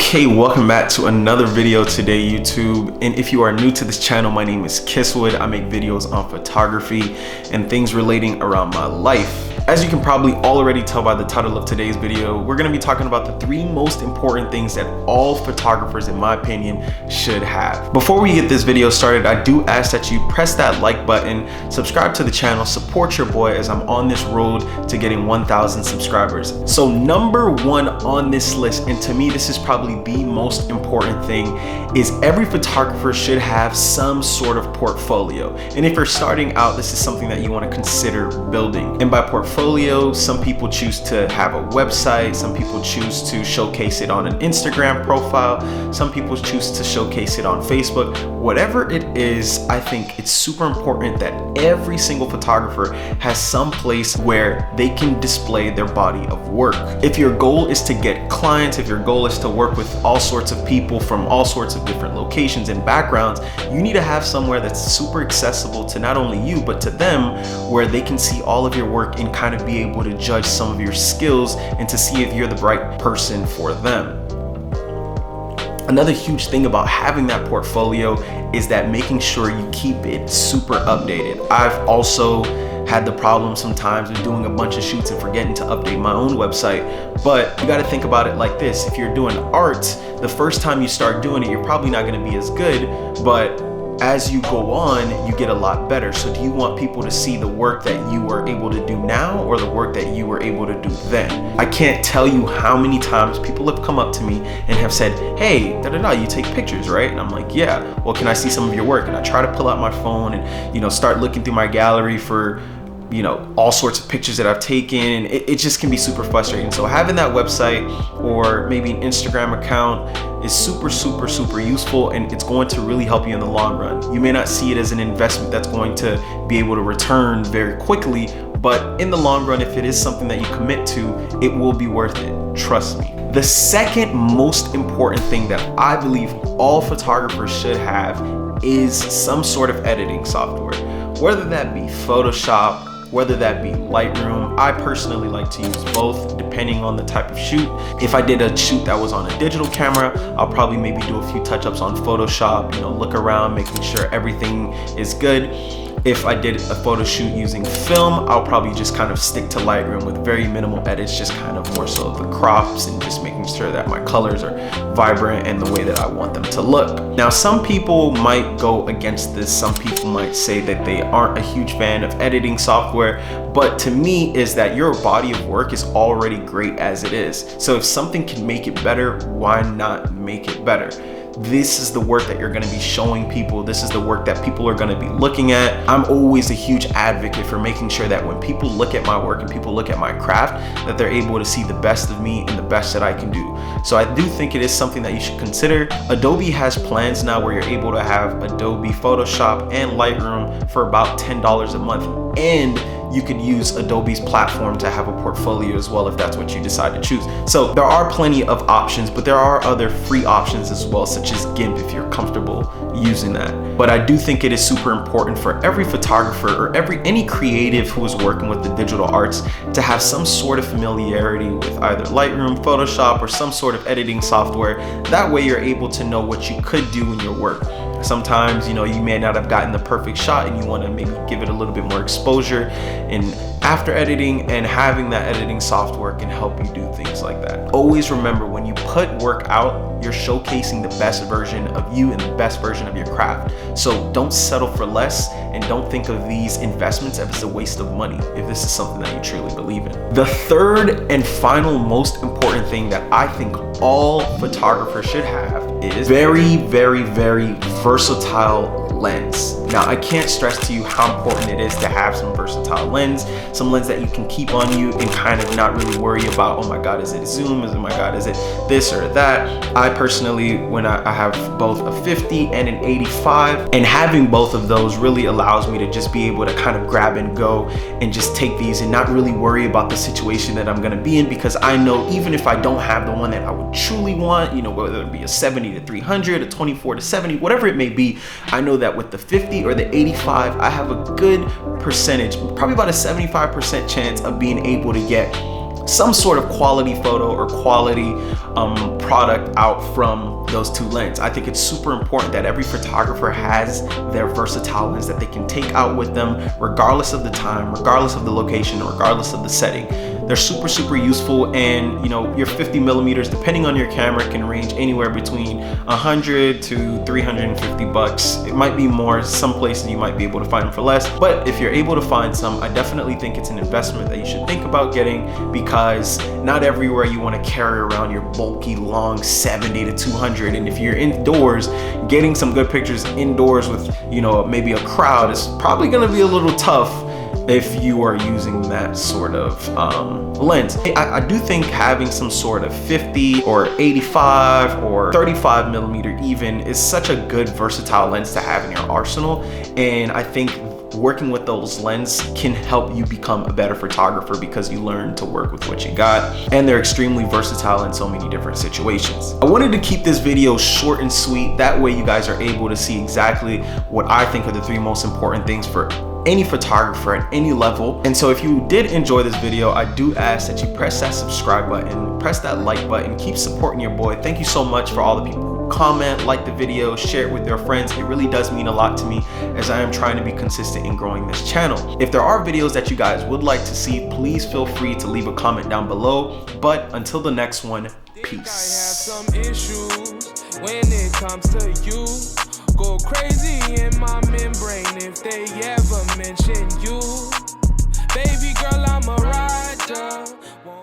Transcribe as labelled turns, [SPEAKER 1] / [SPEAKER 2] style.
[SPEAKER 1] Okay, welcome back to another video today, YouTube. And if you are new to this channel, my name is Kisswood. I make videos on photography and things relating around my life. As you can probably already tell by the title of today's video, we're going to be talking about the 3 most important things that all photographers, in my opinion, should have. Before we get this video started, I do ask that you press that like button, subscribe to the channel, support your boy as I'm on this road to getting 1,000 subscribers. So number 1 on this list, and to me this is probably the most important thing, is every photographer should have some sort of portfolio. And if you're starting out, this is something that you want to consider building. And by portfolio, some people choose to have a website, some people choose to showcase it on an Instagram profile, some people choose to showcase it on Facebook. Whatever it is, I think it's super important that every single photographer has some place where they can display their body of work. If your goal is to get clients, if your goal is to work with all sorts of people from all sorts of different locations and backgrounds, you need to have somewhere that's super accessible to not only you, but to them, where they can see all of your work and kind of be able to judge some of your skills and to see if you're the right person for them. Another huge thing about having that portfolio is that making sure you keep it super updated. I've also had the problem sometimes of doing a bunch of shoots and forgetting to update my own website. But you got to think about it like this. If you're doing art, the first time you start doing it, you're probably not going to be as good, but as you go on, you get a lot better. So do you want people to see the work that you were able to do now or the work that you were able to do then? I can't tell you how many times people have come up to me and have said, hey, you take pictures, right? And I'm like, yeah, well, can I see some of your work? And I try to pull out my phone and, start looking through my gallery for all sorts of pictures that I've taken. It just can be super frustrating. So having that website or maybe an Instagram account is super useful, and it's going to really help you in the long run. You may not see it as an investment that's going to be able to return very quickly, but in the long run, if it is something that you commit to, it will be worth it. Trust me. The second most important thing that I believe all photographers should have is some sort of editing software, whether that be Photoshop, whether that be Lightroom. I personally like to use both depending on the type of shoot. If I did a shoot that was on a digital camera, I'll probably maybe do a few touch-ups on Photoshop, look around, making sure everything is good. If I did a photo shoot using film, I'll probably just kind of stick to Lightroom with very minimal edits, just kind of more so the crops and just making sure that my colors are vibrant and the way that I want them to look. Now, some people might go against this. Some people might say that they aren't a huge fan of editing software, but to me is that your body of work is already great as it is. So if something can make it better, why not make it better? This is the work that you're going to be showing people. This is the work that people are going to be looking at. I'm always a huge advocate for making sure that when people look at my work and people look at my craft, that they're able to see the best of me and the best that I can do. So I do think it is something that you should consider. Adobe has plans now where you're able to have Adobe Photoshop and Lightroom for about $10 a month. And you could use Adobe's platform to have a portfolio as well if that's what you decide to choose. So there are plenty of options, but there are other free options as well, such as GIMP if you're comfortable using that. But I do think it is super important for every photographer or any creative who is working with the digital arts to have some sort of familiarity with either Lightroom, Photoshop, or some sort of editing software. That way you're able to know what you could do in your work. Sometimes, you may not have gotten the perfect shot and you want to maybe give it a little bit more exposure. And after editing, and having that editing software can help you do things like that. Always remember, when you put work out, you're showcasing the best version of you and the best version of your craft. So don't settle for less, and don't think of these investments as a waste of money if this is something that you truly believe in. The third and final most important thing that I think all photographers should have is very versatile lens. Now, I can't stress to you how important it is to have some versatile lens, some lens that you can keep on you and kind of not really worry about, oh my God, is it zoom? Oh my God, is it this or that? I personally, when I have both a 50 and an 85, and having both of those really allows me to just be able to kind of grab and go and just take these and not really worry about the situation that I'm gonna be in, because I know even if I don't have the one that I would truly want, whether it be a 70 to 300, a 24 to 70, whatever it may be, I know that with the 50 or the 85, I have a good percentage, probably about a 75% chance of being able to get some sort of quality photo or quality product out from those two lenses. I think it's super important that every photographer has their versatile lens that they can take out with them regardless of the time, regardless of the location, regardless of the setting. They're super useful, and you know, your 50 millimeters, depending on your camera, can range anywhere between 100 to 350 bucks. It might be more, some places you might be able to find them for less, but if you're able to find some, I definitely think it's an investment that you should think about getting, because not everywhere you want to carry around your bulky, long 70 to 200, and if you're indoors, getting some good pictures indoors with, you know, maybe a crowd is probably going to be a little tough if you are using that sort of lens. I do think having some sort of 50 or 85 or 35 millimeter even is such a good versatile lens to have in your arsenal, and I think working with those lenses can help you become a better photographer because you learn to work with what you got, and they're extremely versatile in so many different situations. I wanted to keep this video short and sweet, that way you guys are able to see exactly what I think are the 3 most important things for any photographer at any level. And so if you did enjoy this video, I do ask that you press that subscribe button, press that like button, keep supporting your boy. Thank you so much for all the people who comment, like the video, share it with their friends. It really does mean a lot to me, as I am trying to be consistent in growing this channel. If there are videos that you guys would like to see, please feel free to leave a comment down below. But until the next one, peace.
[SPEAKER 2] I have some issues when it comes to you. Go crazy in my membrane if they ever mention you. Baby girl, I'm a rider.